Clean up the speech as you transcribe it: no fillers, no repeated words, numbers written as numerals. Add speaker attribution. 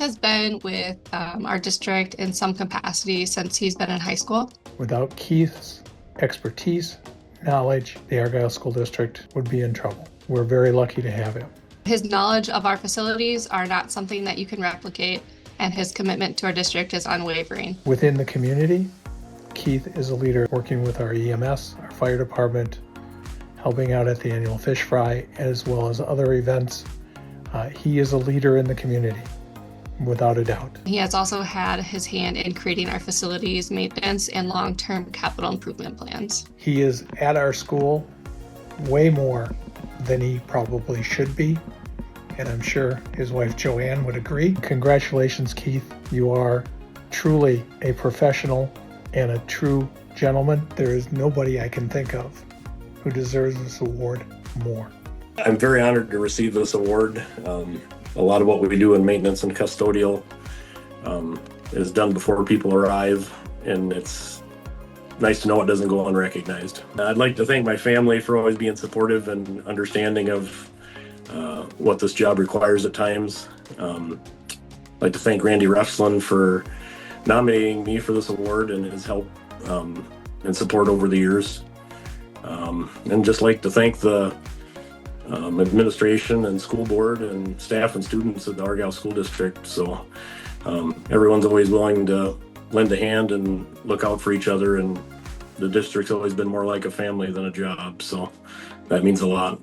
Speaker 1: has been with our district in some capacity since he's been in high school.
Speaker 2: Without Keith's expertise, knowledge, the Argyle School District would be in trouble. We're very lucky to have him.
Speaker 1: His knowledge of our facilities are not something that you can replicate, and his commitment to our district is unwavering.
Speaker 2: Within the community, Keith is a leader working with our EMS, our fire department, helping out at the annual fish fry, as well as other events. He is a leader in the community, without a doubt.
Speaker 1: He has also had his hand in creating our facilities maintenance and long-term capital improvement plans.
Speaker 2: He is at our school way more than he probably should be, and I'm sure his wife Joanne would agree. Congratulations, Keith. You are truly a professional and a true gentleman. There is nobody I can think of who deserves this award more.
Speaker 3: I'm very honored to receive this award. A lot of what we do in maintenance and custodial is done before people arrive, and it's nice to know it doesn't go unrecognized. I'd like to thank my family for always being supportive and understanding of what this job requires at times. I'd like to thank Randy Refslin for nominating me for this award and his help and support over the years. And just like to thank the administration and school board and staff and students at the Argyle School District. So everyone's always willing to lend a hand and look out for each other, and the district's always been more like a family than a job, so that means a lot.